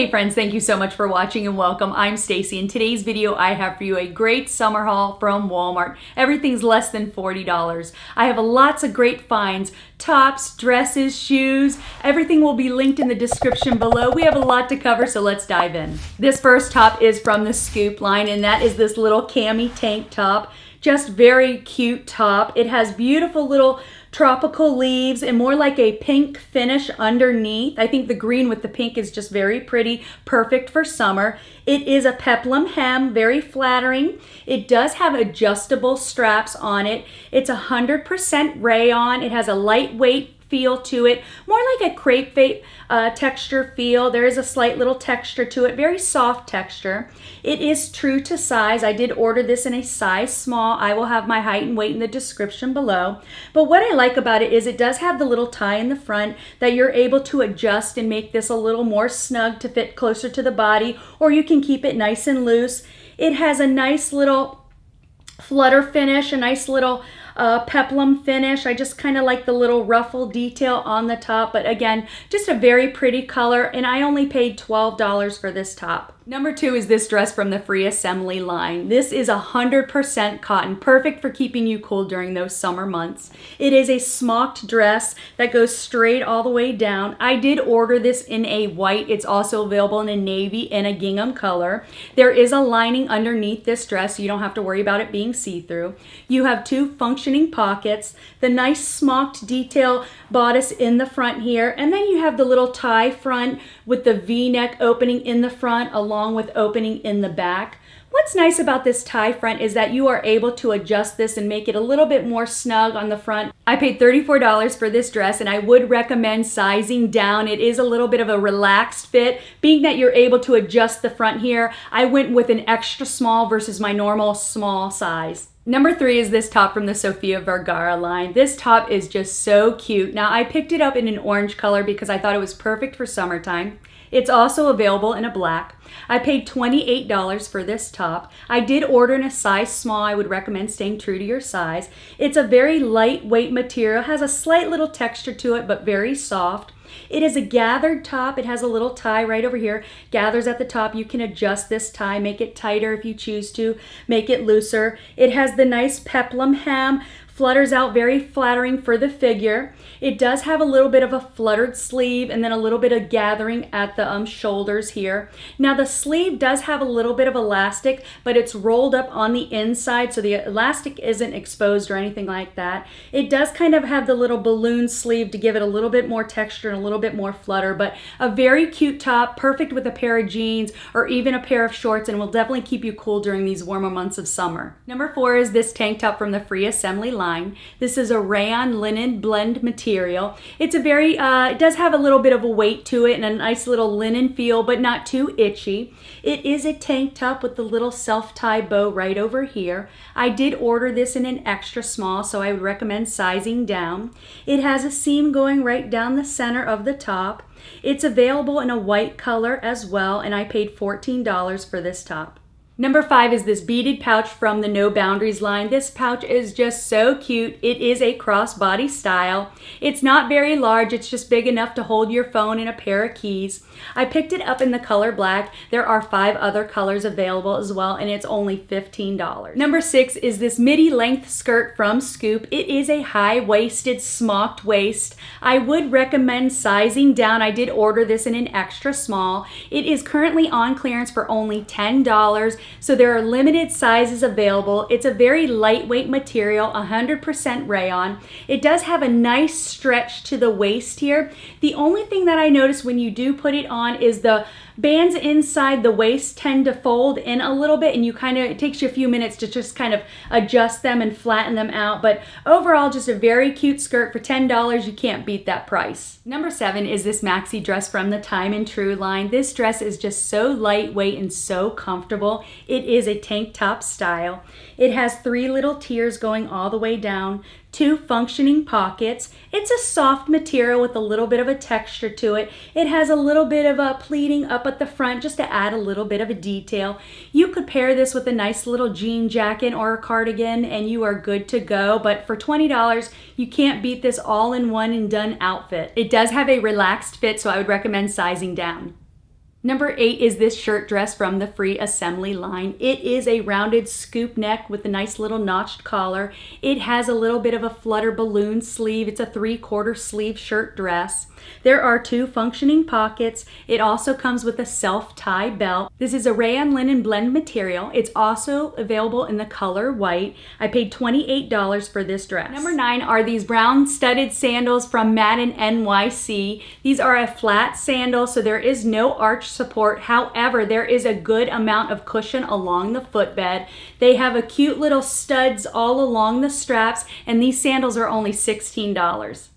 Hey friends, thank you so much for watching and welcome. I'm Stacey. In today's video, I have for you a great summer haul from Walmart. Everything's less than $40. I have lots of great finds, tops, dresses, shoes. Everything will be linked in the description below. We have a lot to cover, so let's dive in. This first top is from the Scoop line, and that is this little cami tank top. Just very cute top. It has beautiful little tropical leaves and more like a pink finish underneath. I think the green with the pink is just very pretty, perfect for summer. It is a peplum hem, very flattering. It does have adjustable straps on it. It's 100% rayon. It has a lightweight feel to it, more like a crepe texture feel. There is a slight little texture to it, very soft texture. It is true to size. I did order this in a size small. I will have my height and weight in the description below. But what I like about it is it does have the little tie in the front that you're able to adjust and make this a little more snug to fit closer to the body, or you can keep it nice and loose. It has a nice little flutter finish, a nice little peplum finish. I just kind of like the little ruffle detail on the top, but again, just a very pretty color, and I only paid $12 for this top. Number 2 is this dress from the Free Assembly line. This is 100% cotton, perfect for keeping you cool during those summer months. It is a smocked dress that goes straight all the way down. I did order this in a white. It's also available in a navy and a gingham color. There is a lining underneath this dress, so you don't have to worry about it being see-through. You have 2 functioning pockets, the nice smocked detail bodice in the front here, and then you have the little tie front with the V-neck opening in the front along with opening in the back. What's nice about this tie front is that you are able to adjust this and make it a little bit more snug on the front. I paid $34 for this dress, and I would recommend sizing down. It is a little bit of a relaxed fit. Being that you're able to adjust the front here, I went with an extra small versus my normal small size. Number 3 is this top from the Sofia Vergara line. This top is just so cute. Now, I picked it up in an orange color because I thought it was perfect for summertime. It's also available in a black. I paid $28 for this top. I did order in a size small. I would recommend staying true to your size. It's a very lightweight material, has a slight little texture to it, but very soft. It is a gathered top. It has a little tie right over here, gathers at the top. You can adjust this tie, make it tighter if you choose to, make it looser. It has the nice peplum hem, flutters out, very flattering for the figure. It does have a little bit of a fluttered sleeve and then a little bit of gathering at the shoulders here. Now the sleeve does have a little bit of elastic, but it's rolled up on the inside, so the elastic isn't exposed or anything like that. It does kind of have the little balloon sleeve to give it a little bit more texture and a little bit more flutter, but a very cute top, perfect with a pair of jeans or even a pair of shorts, and will definitely keep you cool during these warmer months of summer. Number 4 is this tank top from the Free Assembly line. This is a rayon linen blend material. It's a very, it does have a little bit of a weight to it and a nice little linen feel, but not too itchy. It is a tank top with the little self-tie bow right over here. I did order this in an extra small, so I would recommend sizing down. It has a seam going right down the center of the top. It's available in a white color as well, and I paid $14 for this top. Number 5 is this beaded pouch from the No Boundaries line. This pouch is just so cute. It is a crossbody style. It's not very large. It's just big enough to hold your phone and a pair of keys. I picked it up in the color black. There are 5 other colors available as well, and it's only $15. Number 6 is this midi length skirt from Scoop. It is a high-waisted smocked waist. I would recommend sizing down. I did order this in an extra small. It is currently on clearance for only $10. So there are limited sizes available. It's a very lightweight material, 100% rayon. It does have a nice stretch to the waist here. The only thing that I noticed when you do put it on is the bands inside the waist tend to fold in a little bit, and it takes you a few minutes to just kind of adjust them and flatten them out. But overall, just a very cute skirt for $10. You can't beat that price. Number 7 is this maxi dress from the Time and True line. This dress is just so lightweight and so comfortable. It is a tank top style. It has 3 little tiers going all the way down, 2 functioning pockets. It's a soft material with a little bit of a texture to it. It has a little bit of a pleating up at the front just to add a little bit of a detail. You could pair this with a nice little jean jacket or a cardigan and you are good to go, but for $20, you can't beat this all-in-one and done outfit. It does have a relaxed fit, so I would recommend sizing down. Number 8 is this shirt dress from the Free Assembly line. It is a rounded scoop neck with a nice little notched collar. It has a little bit of a flutter balloon sleeve. It's a 3/4 sleeve shirt dress. There are 2 functioning pockets. It also comes with a self-tie belt. This is a rayon linen blend material. It's also available in the color white. I paid $28 for this dress. Number 9 are these brown studded sandals from Madden NYC. These are a flat sandal, so there is no arch support. However, there is a good amount of cushion along the footbed. They have a cute little studs all along the straps, and these sandals are only $16.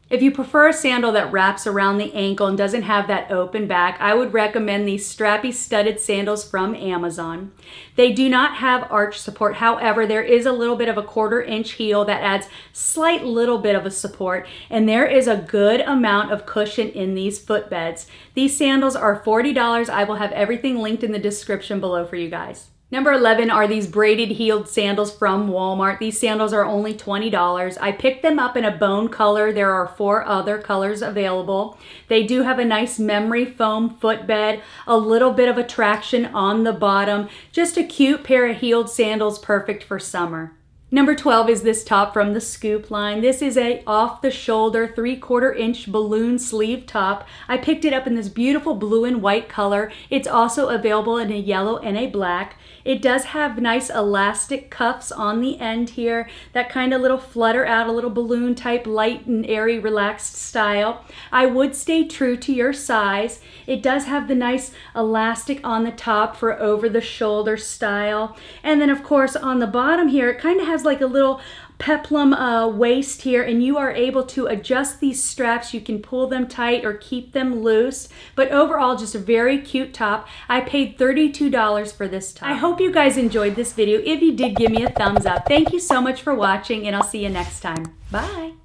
If you prefer a sandal that wraps around the ankle and doesn't have that open back, I would recommend these strappy studded sandals from Amazon. They do not have arch support. However, there is a little bit of a 1/4 inch heel that adds slight little bit of a support, and there is a good amount of cushion in these footbeds. These sandals are $40. I will have everything linked in the description below for you guys. Number 11 are these braided heeled sandals from Walmart. These sandals are only $20. I picked them up in a bone color. There are 4 other colors available. They do have a nice memory foam footbed, a little bit of a traction on the bottom. Just a cute pair of heeled sandals, perfect for summer. Number 12 is this top from the Scoop line. This is a off-the-shoulder 3/4 inch balloon sleeve top. I picked it up in this beautiful blue and white color. It's also available in a yellow and a black. It does have nice elastic cuffs on the end here that kind of little flutter out, a little balloon type, light and airy, relaxed style. I would stay true to your size. It does have the nice elastic on the top for over the shoulder style. And then of course on the bottom here, it kind of has like a little Peplum waist here, and you are able to adjust these straps. You can pull them tight or keep them loose, but overall just a very cute top. I paid $32 for this top. I hope you guys enjoyed this video. If you did, give me a thumbs up. Thank you so much for watching, and I'll see you next time. Bye.